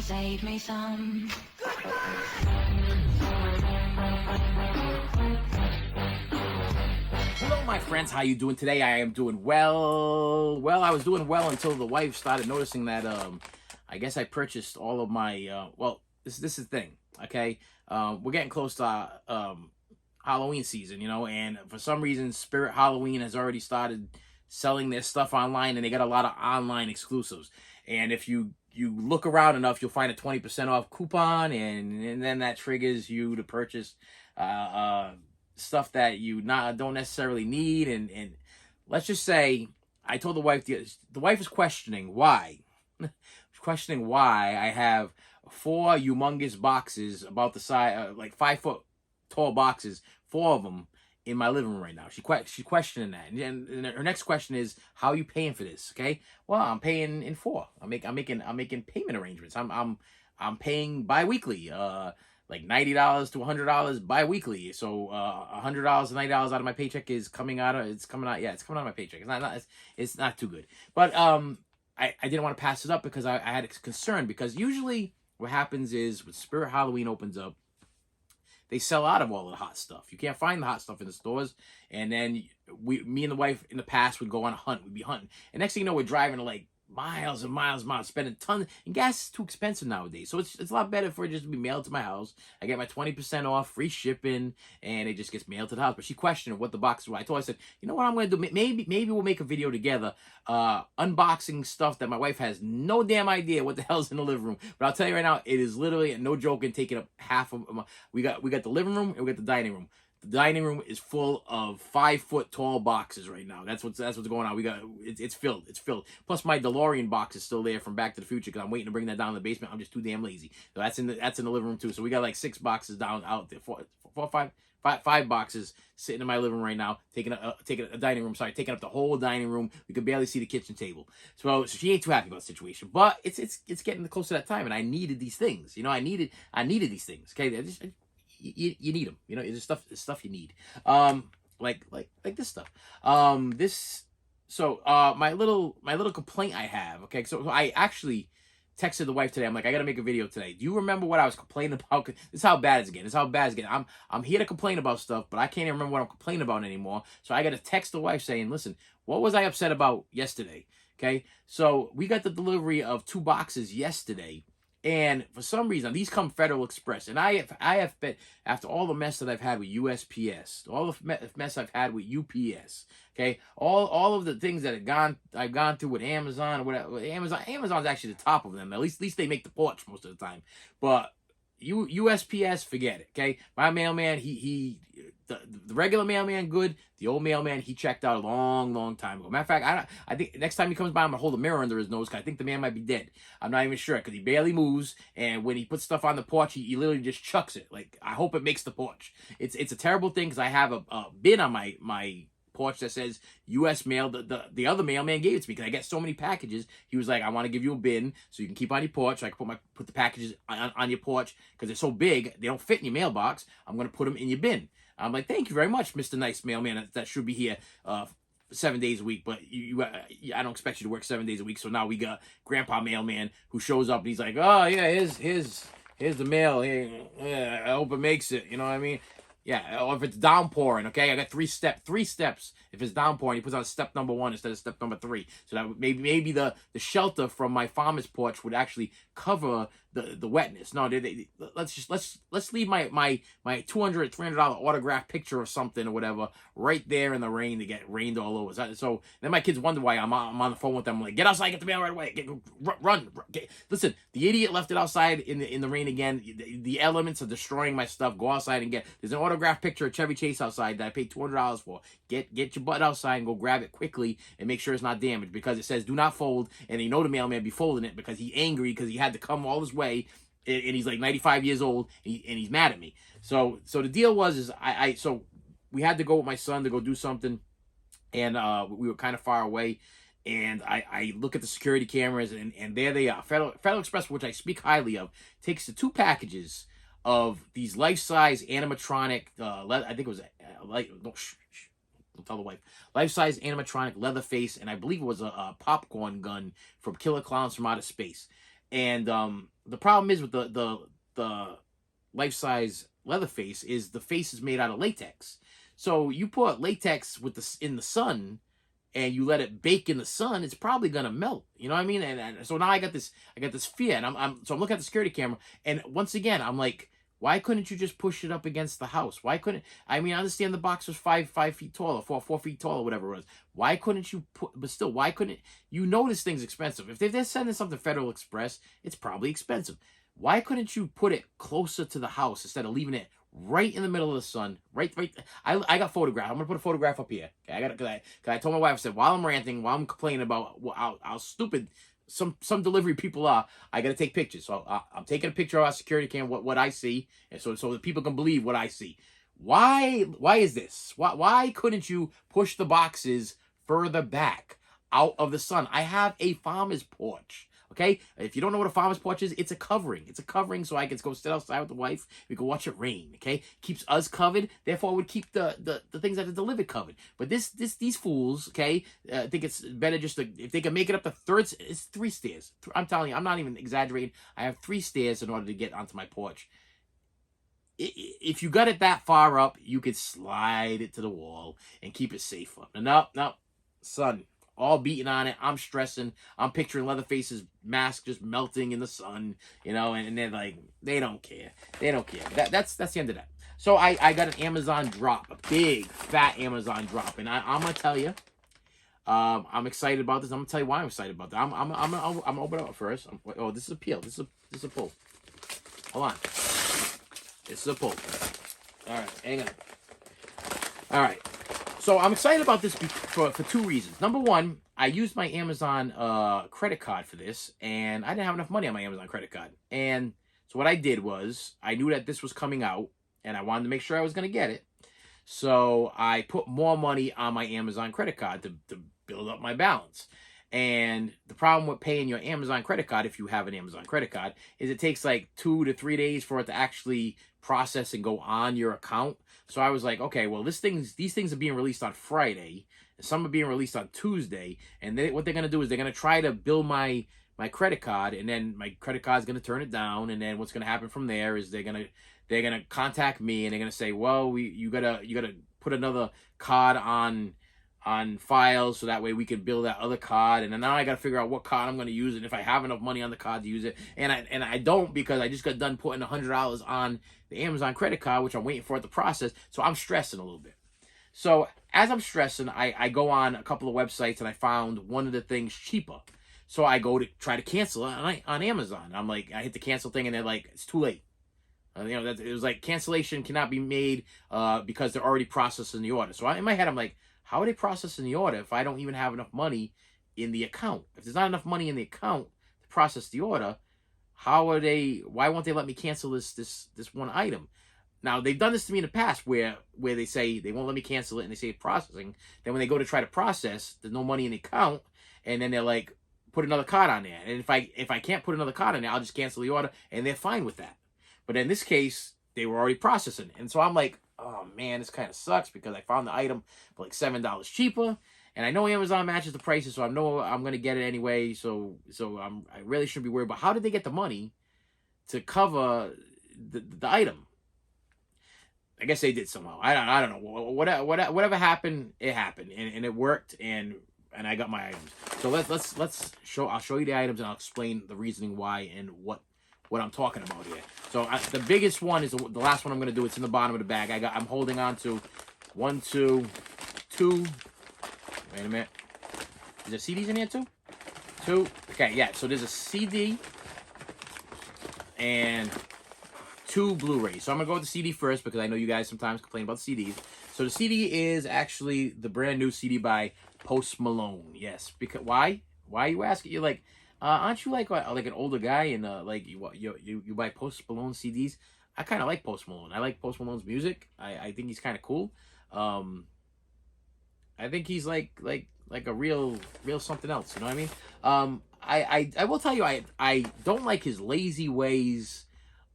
save me some. Hello, my friends. How you doing today? I am doing well. Well, I was doing well until the wife started noticing that I guess I purchased all of my well, this is the thing, okay? We're getting close to Halloween season, and for some reason Spirit Halloween has already started selling their stuff online, and they got a lot of online exclusives. And if you look around enough, you'll find a 20% off coupon, and then that triggers you to purchase stuff that you don't necessarily need. And let's just say I told the wife, the wife is questioning why. Questioning why I have 4 humongous boxes about the size, like 5-foot tall boxes, 4 of them in my living room right now. She's questioning that, and her next question is, "How are you paying for this?" Okay, well, I'm paying in 4. I'm making payment arrangements. I'm paying bi-weekly, like $90 to $100 bi-weekly. So $100 to $90 out of my paycheck is coming out. It's coming out of my paycheck. It's not too good, but I didn't want to pass it up because I had a concern, because usually what happens is when Spirit Halloween opens up, they sell out of all of the hot stuff. You can't find the hot stuff in the stores. And then me and the wife in the past would go on a hunt. We'd be hunting. And next thing you know, we're driving to like miles and miles and miles, spending tons. And gas is too expensive nowadays. So it's a lot better for it just to be mailed to my house. I get my 20% off, free shipping, and it just gets mailed to the house. But she questioned what the boxes were. I told her, I said, you know what I'm going to do? Maybe we'll make a video together, unboxing stuff that my wife has no damn idea what the hell's in the living room. But I'll tell you right now, it is literally, no joking, taking up half of my, we got the living room and we got the dining room. The dining room is full of 5-foot tall boxes right now. That's what's going on. It's filled. It's filled. Plus my DeLorean box is still there from Back to the Future, because I'm waiting to bring that down to the basement. I'm just too damn lazy. So that's in the living room too. So we got like 6 boxes down out there. Five boxes sitting in my living room right now, taking a dining room. Sorry, taking up the whole dining room. We could barely see the kitchen table. So she ain't too happy about the situation. But it's getting close to that time, and I needed these things. I needed these things. Okay, you need them. It's stuff you need. Like this stuff. My little complaint I have. Okay, so I actually texted the wife today. I'm like, I gotta make a video today. Do you remember what I was complaining about? This is how bad it's getting. I'm here to complain about stuff, but I can't even remember what I'm complaining about anymore. So I gotta text the wife saying, listen, what was I upset about yesterday? Okay, so we got the delivery of 2 boxes yesterday. And for some reason, these come Federal Express. And I have been, after all the mess that I've had with USPS, all the mess I've had with UPS, okay, all of the things that I've gone through with Amazon or whatever. Amazon's actually the top of them. At least they make the porch most of the time. But USPS, forget it, okay? My mailman, the regular mailman, good. The old mailman, he checked out a long time ago. Matter of fact, I think next time he comes by, I'm gonna hold a mirror under his nose, because I think the man might be dead. I'm not even sure, because he barely moves, and when he puts stuff on the porch, he literally just chucks it. Like, I hope it makes the porch. It's a terrible thing, because I have a bin on my porch that says U.S. mail. The other mailman gave it to me because I get so many packages. He was like, I want to give you a bin so you can keep on your porch. So I can put the packages on your porch, because they're so big they don't fit in your mailbox. I'm going to put them in your bin. I'm like, thank you very much, Mr. Nice Mailman. That should be here 7 days a week, but I don't expect you to work 7 days a week. So now we got Grandpa Mailman who shows up and he's like, oh yeah, here's the mail. Yeah, I hope it makes it. You know what I mean? Yeah, or if it's downpouring, okay? I got 3 steps. If it's downpouring, he puts on step number 1 instead of step number 3. So that maybe the shelter from my farmer's porch would actually cover the wetness. No, let's leave my $200, $300 autograph picture or something or whatever right there in the rain to get rained all over. So then my kids wonder why I'm on the phone with them. I'm like, get outside, get the mail right away. Run. Listen, the idiot left it outside in the rain again. The elements are destroying my stuff. Go outside and there's an autograph picture of Chevy Chase outside that I paid $200 for. Get your butt outside and go grab it quickly and make sure it's not damaged, because it says do not fold, and the mailman be folding it because he's angry because he had to come all his way, and he's like 95 years old, and he's mad at me. So the deal was so we had to go with my son to go do something, and we were kind of far away, and I look at the security cameras, and there they are. Federal Express, which I speak highly of, takes the 2 packages of these life-size animatronic, I think it was don't tell the wife, life-size animatronic Leatherface, and I believe it was a popcorn gun from Killer Clowns from Outer Space. And the problem is with the life-size Leatherface is the face is made out of latex. So you put latex with in the sun and you let it bake in the sun, it's probably gonna melt. You know what I mean? And so now I got this fear, and I'm looking at the security camera, and once again I'm like, why couldn't you just push it up against the house? Why couldn't I mean I understand the box was 5 feet tall or 4 feet tall or whatever it was. Why couldn't you put? But still, why couldn't you know this thing's expensive? If they're sending something Federal Express, it's probably expensive. Why couldn't you put it closer to the house instead of leaving it right in the middle of the sun? Right. I got photograph. I'm gonna put a photograph up here. Okay, I got because I told my wife, I said, while I'm ranting, while I'm complaining about how stupid some delivery people are, I gotta take pictures. So I'm taking a picture of our security cam, what I see, and so that people can believe what I see. Why is this? Why couldn't you push the boxes further back out of the sun? I have a farmer's porch. Okay, if you don't know what a farmer's porch is, it's a covering. It's a covering so I can go sit outside with the wife. We can watch it rain. Okay, keeps us covered. Therefore, it would keep the things that are delivered covered. But these fools, okay, I think it's better just to, if they can make it up the third. It's 3 stairs. I'm telling you, I'm not even exaggerating. I have 3 stairs in order to get onto my porch. If you got it that far up, you could slide it to the wall and keep it safer. No, son. All beating on it. I'm stressing. I'm picturing Leatherface's mask just melting in the sun, you know, and they're like, they don't care. They don't care. That's the end of that. So I got an Amazon drop, a big fat Amazon drop, and I'm gonna tell you, I'm excited about this. I'm gonna tell you why I'm excited about that. I'm gonna open it up first. Oh, this is a peel. This is a pull. Hold on. This is a pull. All right, hang on. All right. So I'm excited about this for 2 reasons. Number one, I used my Amazon credit card for this, and I didn't have enough money on my Amazon credit card. And so what I did was, I knew that this was coming out, and I wanted to make sure I was going to get it. So I put more money on my Amazon credit card to build up my balance. And the problem with paying your Amazon credit card, if you have an Amazon credit card, is it takes like 2 to 3 days for it to actually process and go on your account. So I was like, okay, well, these things are being released on Friday, and some are being released on Tuesday, and what they're gonna do is they're gonna try to bill my credit card, and then my credit card is gonna turn it down, and then what's gonna happen from there is they're gonna contact me, and they're gonna say, well, you gotta put another card on file so that way we can bill that other card, and then now I got to figure out what card I'm going to use and if I have enough money on the card to use it, and I don't, because I just got done putting $100 on the Amazon credit card, which I'm waiting for it to process. So I'm stressing a little bit. So as I'm stressing, I go on a couple of websites, and I found one of the things cheaper. So I go to try to cancel it on Amazon. I'm like, I hit the cancel thing, and they're like, it's too late. It was like, cancellation cannot be made because they're already processing the order. So in my head, I'm like, how are they processing the order if I don't even have enough money in the account? If there's not enough money in the account to process the order, why won't they let me cancel this one item? Now, they've done this to me in the past where they say they won't let me cancel it, and they say processing. Then when they go to try to process, there's no money in the account, and then they're like, put another card on there. And if I can't put another card on there, I'll just cancel the order, and they're fine with that. But in this case, they were already processing. And so I'm like, oh man, this kind of sucks, because I found the item for like $7 cheaper, and I know Amazon matches the prices, so I know I'm gonna get it anyway. So I really shouldn't be worried. But how did they get the money to cover the item? I guess they did somehow. I don't know. Whatever happened, it happened, and it worked, and I got my items. So let's show. I'll show you the items, and I'll explain the reasoning why and what I'm talking about here. So the biggest one is the last one I'm going to do. It's in the bottom of the bag. I'm holding on to 1, 2, 2. Wait a minute. Is there CDs in here too? 2. Okay, yeah. So there's a CD and 2 Blu-rays. So I'm going to go with the CD first, because I know you guys sometimes complain about the CDs. So the CD is actually the brand new CD by Post Malone. Yes. Because why? Why you asking? You're like, aren't you like an older guy, and like you buy Post Malone CDs? I kind of like Post Malone. I like Post Malone's music. I think he's kind of cool. I think he's like a real something else. You know what I mean? I will tell you, I don't like his lazy ways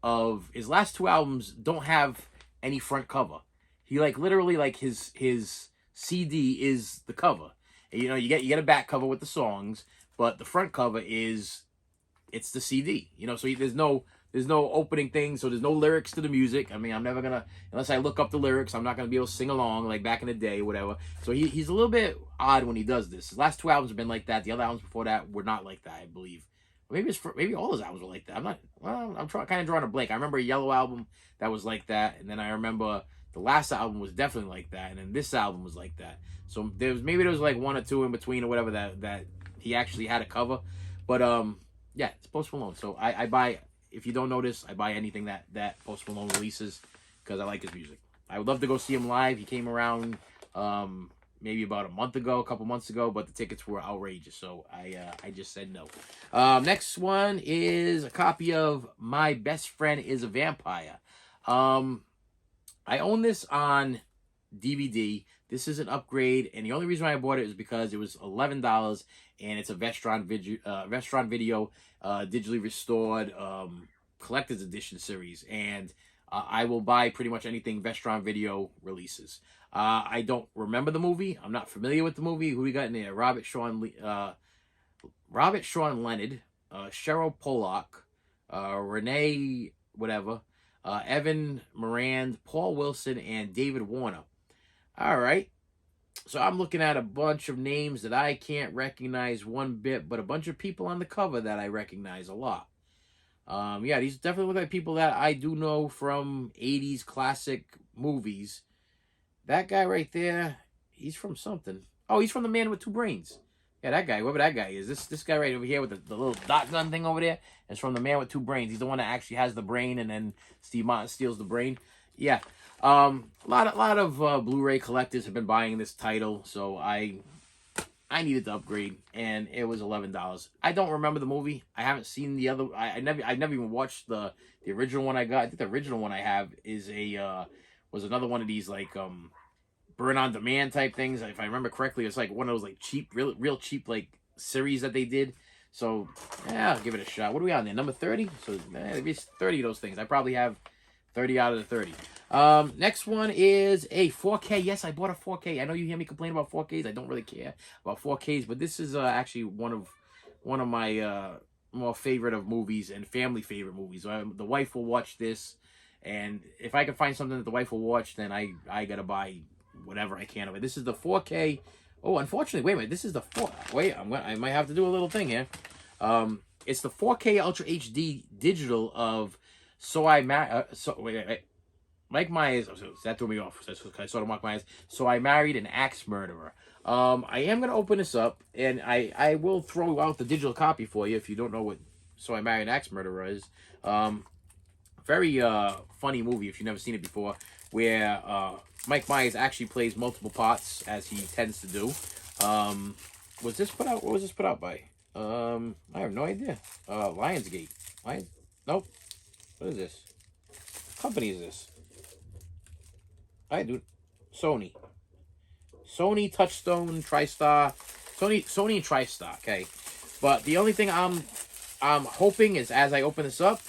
of his last 2 albums. Don't have any front cover. He literally his CD is the cover. You know, you get a back cover with the songs, but the front cover is it's the CD. You know, so there's no opening thing, so there's no lyrics to the music. I mean, I'm never gonna, unless I look up the lyrics, I'm not gonna be able to sing along like back in the day, whatever. So he's a little bit odd when he does this. His last two albums have been like that. The other albums before that were not like that, I believe. Maybe all his albums were like that. I'm kind of drawing a blank. I remember a Yellow album that was like that, and then I remember the last album was definitely like that, and then this album was like that. So there was like one or two in between or whatever that he actually had a cover. But yeah, it's Post Malone. So I buy, if you don't notice, I buy anything that Post Malone releases because I like his music. I would love to go see him live. He came around maybe about a couple months ago, but the tickets were outrageous, so I just said no. Next one is a copy of My Best Friend is a Vampire. I own this on DVD. This is an upgrade, and the only reason why I bought it is because it was $11, and it's a Vestron video digitally restored collector's edition series, and I will buy pretty much anything Vestron Video releases. I don't remember the movie. I'm not familiar with the movie. Who we got in there? Robert Sean Leonard, Cheryl Pollock, Renee whatever, Evan Morand, Paul Wilson, and David Warner. All right. So I'm looking at a bunch of names that I can't recognize one bit, but a bunch of people on the cover that I recognize a lot. Yeah, these definitely look like people that I do know from 80s classic movies. That guy right there, he's from something. Oh, he's from The Man with Two Brains. Yeah, that guy, whoever that guy is. This guy right over here with the little dot gun thing over there is from The Man with Two Brains. He's the one that actually has the brain, and then Steve Martin steals the brain. Yeah. A lot of Blu-ray collectors have been buying this title, so I needed to upgrade, and it was $11. I don't remember the movie. I haven't seen the other. I never even watched the original one I got. I think the original one I have is was another one of these like burn on demand type things. If I remember correctly, it's like one of those like cheap, real cheap like series that they did. So yeah, I'll give it a shot. What are we on there? Number 30. So there's 30 of those things. I probably have 30 out of the 30. Next one is a 4K. Yes, I bought a 4K. I know you hear me complain about 4Ks. I don't really care about 4Ks, but this is actually one of my more favorite of movies and family favorite movies. The wife will watch this, and if I can find something that the wife will watch, then I gotta buy whatever I can of it. This is the 4K. Oh, unfortunately, wait a minute. This is the 4. Wait, I might have to do a little thing here. It's the 4K Ultra HD digital of wait. Mike Myers, that threw me off. I saw Mike Myers. So I Married an Axe Murderer. I am going to open this up, and I will throw out the digital copy for you if you don't know what So I Married an Axe Murderer is. Very funny movie if you've never seen it before, where Mike Myers actually plays multiple parts, as he tends to do. Was this put out? What was this put out by? I have no idea. Lionsgate. Nope. What is this? What company is this? Sony. Sony, Touchstone, TriStar. Sony and TriStar, okay. But the only thing I'm hoping is, as I open this up,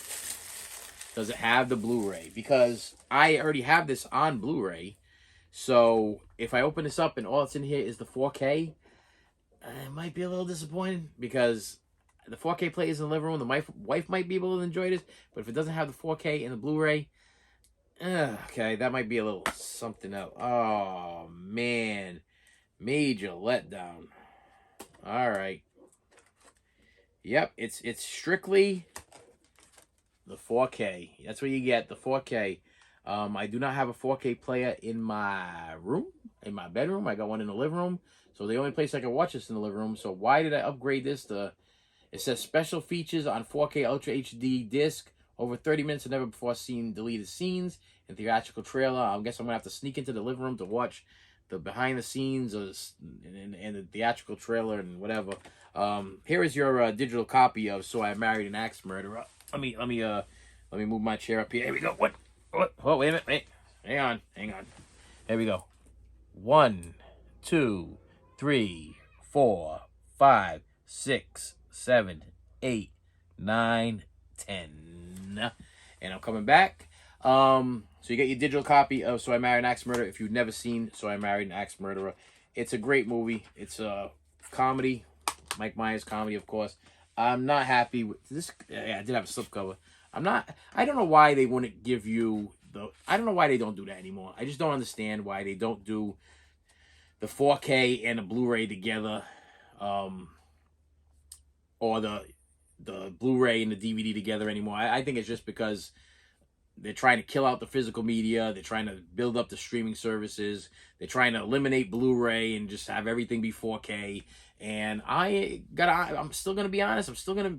does it have the Blu-ray? Because I already have this on Blu-ray. So if I open this up and all that's in here is the 4K, I might be a little disappointed, because the 4K plays in the living room. The wife might be able to enjoy this, but if it doesn't have the 4K and the Blu-ray, okay, that might be a little something else. Oh, man. Major letdown. All right. Yep, it's strictly the 4K. That's what you get, the 4K. I do not have a 4K player in my room, in my bedroom. I got one in the living room. So the only place I can watch this is in the living room. So why did I upgrade this to... It says special features on 4K Ultra HD disc. Over 30 minutes of never before seen deleted scenes and theatrical trailer. I guess I'm going to have to sneak into the living room to watch the behind the scenes and the theatrical trailer and whatever. Here is your digital copy of So I Married an Axe Murderer. Let me move my chair up here. Here we go. What? Oh, wait a minute. Wait. Hang on. Here we go. 1, 2, 3, 4, 5, 6, 7, 8, 9, 10. And I'm coming back. So you get your digital copy of So I Married an Axe Murderer. If you've never seen So I Married an Axe Murderer, it's a great movie. It's a comedy, Mike Myers comedy, of course. I'm not happy with this. Yeah, I did have a slipcover. I'm not. I don't know why they wouldn't give you the. I don't know why they don't do that anymore. I just don't understand why they don't do the 4K and the Blu-ray together, um, or the Blu-ray and the DVD together anymore. I think it's just because they're trying to kill out the physical media. They're trying to build up the streaming services. They're trying to eliminate Blu-ray and just have everything be 4K. And I'm still gonna be honest.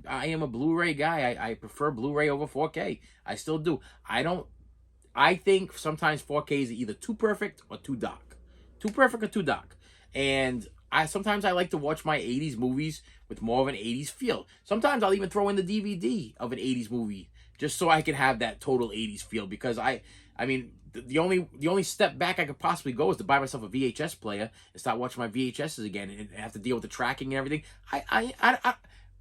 I am a Blu-ray guy. I prefer Blu-ray over 4K. I still do. I think sometimes 4K is either too perfect or too dark. Too perfect or too dark. And sometimes I like to watch my 80s movies with more of an 80s feel. Sometimes I'll even throw in the DVD of an 80s movie just so I can have that total 80s feel, because I mean the only step back I could possibly go is to buy myself a VHS player and start watching my VHSs again and have to deal with the tracking and everything. I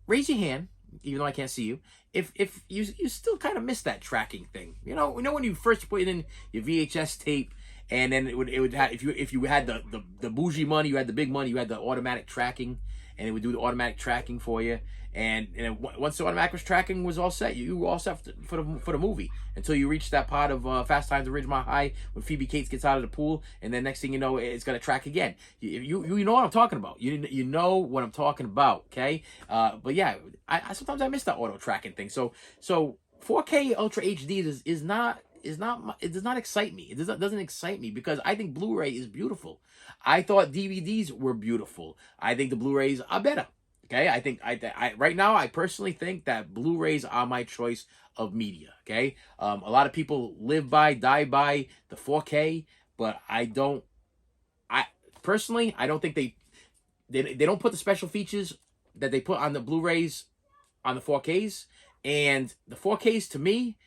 raise your hand, even though I can't see you, if you still kind of miss that tracking thing. When you first put in your VHS tape, and then it would have, if you had the bougie money, you had the big money, you had the automatic tracking, and it would do the automatic tracking for you. And once the automatic tracking was all set, you were all set for the movie, until you reach that part of Fast Times at Ridgemont High when Phoebe Cates gets out of the pool, and then next thing you know, it's gonna track again. You know what I'm talking about. You know what I'm talking about. Okay. But yeah, I sometimes I miss that auto tracking thing. So 4K Ultra HD is not. It does not excite me. It doesn't excite me, because I think Blu-ray is beautiful. I thought DVDs were beautiful. I think the Blu-rays are better. Okay, I think I right now I personally think that Blu-rays are my choice of media. Okay, a lot of people die by the 4K, but I don't. I personally, I don't think they don't put the special features that they put on the Blu-rays on the 4Ks, and the 4Ks to me.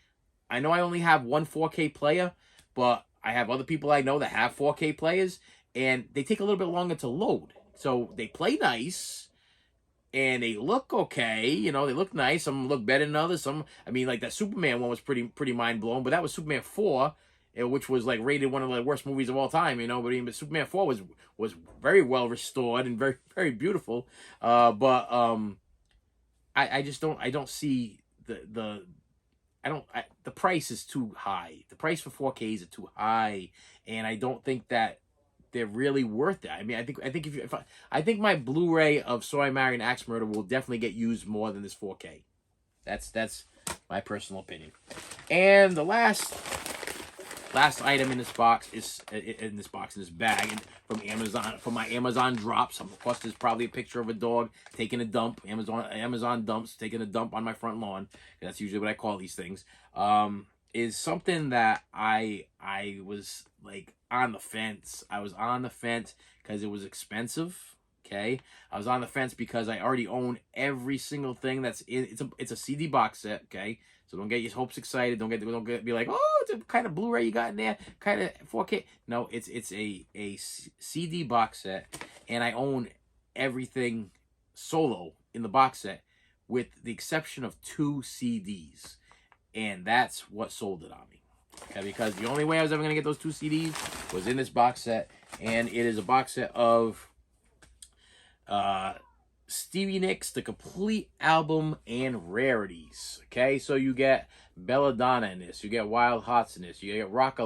I know I only have one 4K player, but I have other people I know that have 4K players, and they take a little bit longer to load. So they play nice, and they look okay. They look nice. Some look better than others. I mean, like that Superman one was pretty mind blowing, but that was Superman 4, which was like rated one of the worst movies of all time. But Superman 4 was very well restored and very very beautiful. I just don't see the price is too high. The price for 4Ks is too high, and I don't think that they're really worth it. I mean, I think my Blu-ray of So I Married an Axe Murderer will definitely get used more than this 4K. That's my personal opinion. And the last item in this box is in this bag from Amazon, from my Amazon drops. Of course, there's probably a picture of a dog taking a dump. Amazon dumps, taking a dump on my front lawn. That's usually what I call these things. Is something that I was like on the fence. I was on the fence because it was expensive. Okay, I was on the fence because I already own every single thing that's in. It's a CD box set. Okay, so don't get your hopes excited. Don't be like, oh, it's a kind of Blu-ray you got in there, kind of 4K. No, it's a CD box set, and I own everything solo in the box set, with the exception of 2 CDs, and that's what sold it on me. Okay, because the only way I was ever gonna get those 2 CDs was in this box set, and it is a box set of Stevie Nicks, the complete album and rarities. Okay, so you get Belladonna in this, you get Wild Hearts in this, you get Rock a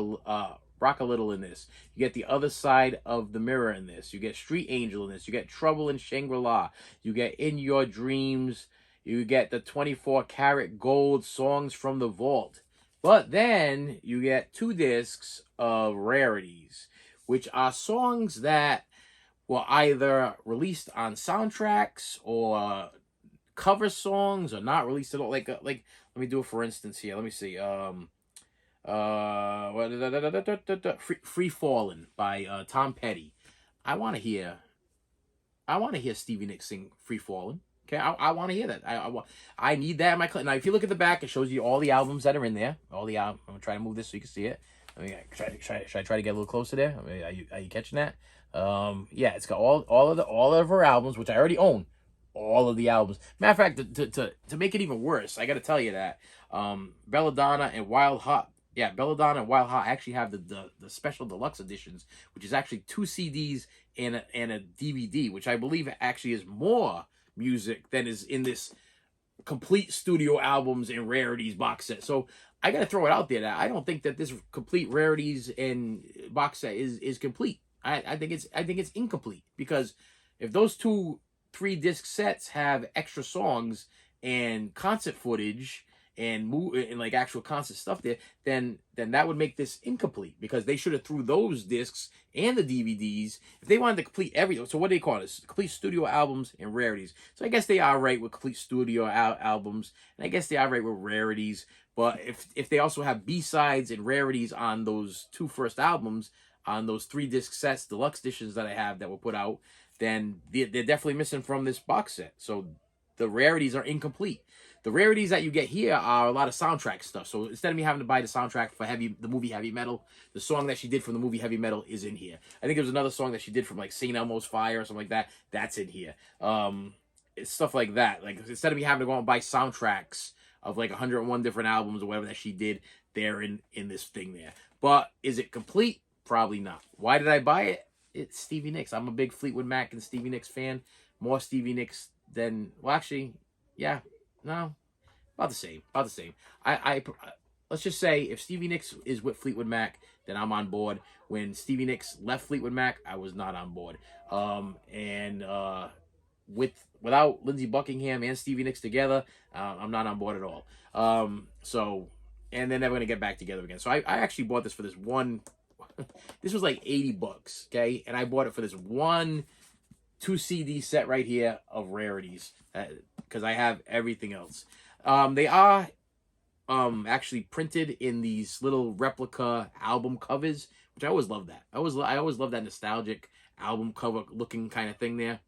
Little in this, you get The Other Side of the Mirror in this, you get Street Angel in this, you get Trouble in Shangri-La, you get In Your Dreams, you get the 24 Karat Gold Songs from the Vault. But then you get 2 discs of rarities, which are songs that were either released on soundtracks or cover songs, or not released at all. Like let me do it for instance here. Let me see. Free Fallin' by Tom Petty. I want to hear Stevie Nicks sing Free Fallin'. Okay, I want to hear that. I need that in my collection. Now, if you look at the back, it shows you all the albums that are in there. All the albums. I'm gonna try to move this so you can see it. Should I try to get a little closer there? I mean, are you catching that? Yeah, it's got all of her albums, which I already own. All of the albums. Matter of fact, to make it even worse, I got to tell you that Belladonna and Wild Heart. Yeah, Belladonna and Wild Heart actually have the special deluxe editions, which is actually 2 CDs and a DVD, which I believe actually is more music than is in this complete studio albums and rarities box set. So I got to throw it out there that I don't think that this complete rarities and box set is complete. I think it's incomplete, because if those 3-disc sets have extra songs and concert footage and like actual concert stuff there, then that would make this incomplete, because they should have threw those discs and the DVDs if they wanted to complete everything. So what do they call this? Complete studio albums and rarities. So I guess they are right with complete studio albums, and I guess they are right with rarities. But if they also have B-sides and rarities on those 2 first albums, on those 3-disc sets, deluxe editions that I have that were put out, then they're definitely missing from this box set. So the rarities are incomplete. The rarities that you get here are a lot of soundtrack stuff. So instead of me having to buy the soundtrack for the movie Heavy Metal, the song that she did from the movie Heavy Metal is in here. I think there's another song that she did from like St. Elmo's Fire or something like that. That's in here. It's stuff like that. Like, instead of me having to go out and buy soundtracks of like 101 different albums or whatever that she did, they're in this thing there. But is it complete? Probably not. Why did I buy it? It's Stevie Nicks. I'm a big Fleetwood Mac and Stevie Nicks fan. More Stevie Nicks than, well, actually, yeah, no, about the same. About the same. I let's just say if Stevie Nicks is with Fleetwood Mac, then I'm on board. When Stevie Nicks left Fleetwood Mac, I was not on board. Without Lindsey Buckingham and Stevie Nicks together, I'm not on board at all. And they're never gonna get back together again. So I actually bought this for this one. This was like $80, okay? And I bought it for this one 2-CD set right here of rarities, because I have everything else. They are actually printed in these little replica album covers, which I always love that. I always love that nostalgic album cover looking kind of thing there.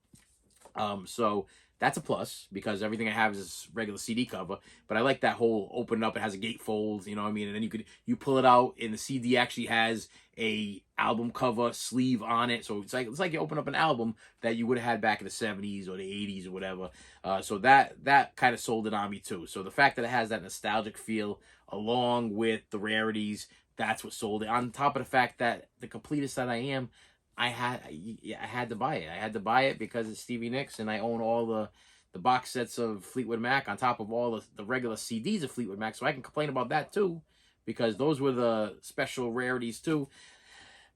So that's a plus, because everything I have is regular CD cover. But I like that whole open up. It has a gatefold, you know what I mean? And then you pull it out, and the CD actually has a album cover sleeve on it. So it's like you open up an album that you would have had back in the 70s or the 80s or whatever. So that kind of sold it on me too. So the fact that it has that nostalgic feel along with the rarities, that's what sold it. On top of the fact that the completist that I am, I had to buy it. I had to buy it because it's Stevie Nicks, and I own all the box sets of Fleetwood Mac on top of all the regular CDs of Fleetwood Mac. So I can complain about that too, because those were the special rarities too.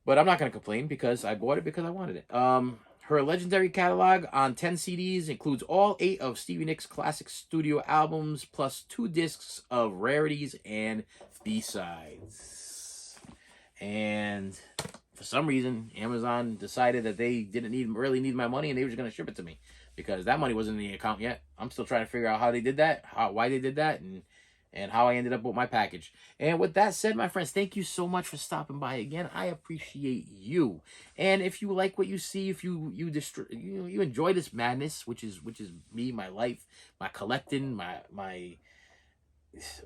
But I'm not going to complain, because I bought it because I wanted it. Her legendary catalog on 10 CDs includes all 8 of Stevie Nicks' classic studio albums, plus 2 discs of rarities and B-sides. And for some reason, Amazon decided that they didn't really need my money, and they were just going to ship it to me, because that money wasn't in the account yet. I'm still trying to figure out how they did that, why they did that, and how I ended up with my package. And with that said, my friends, thank you so much for stopping by again. I appreciate you. And if you like what you see, if you enjoy this madness, which is me, my life, my collecting, my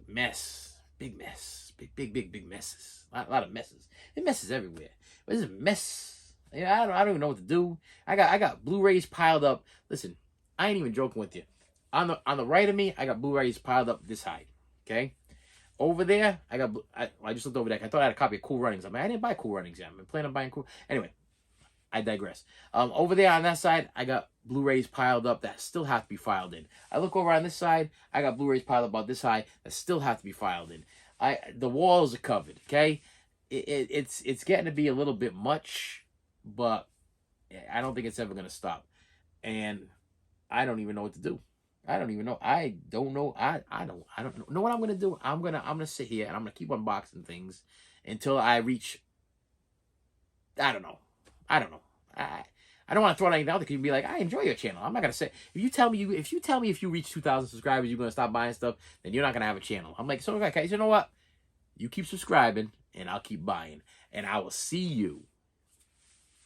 mess, big mess, big messes, a lot of messes. There are messes everywhere. But this is a mess. Yeah, I don't even know what to do. I got Blu-rays piled up. Listen, I ain't even joking with you. On the right of me, I got Blu-rays piled up this high. Okay, over there, I just looked over there. I thought I had a copy of Cool Runnings. I didn't buy Cool Runnings yet. I'm planning on buying Cool. Anyway, I digress. Over there on that side, I got Blu-rays piled up that still have to be filed in. I look over on this side, I got Blu-rays piled up about this high that still have to be filed in. The walls are covered. Okay, it's getting to be a little bit much, but I don't think it's ever gonna stop, and I don't even know what to do. I don't even know. I don't know. I don't know what I'm gonna do. I'm gonna sit here and I'm gonna keep unboxing things until I reach. I don't know. I don't want to throw anything out there, because you can be like, I enjoy your channel. I'm not gonna say, if you tell me if you reach 2,000 subscribers, you're gonna stop buying stuff, then you're not gonna have a channel. I'm like, so okay, so you know what? You keep subscribing and I'll keep buying, and I will see you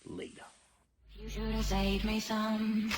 later. You should have saved me some.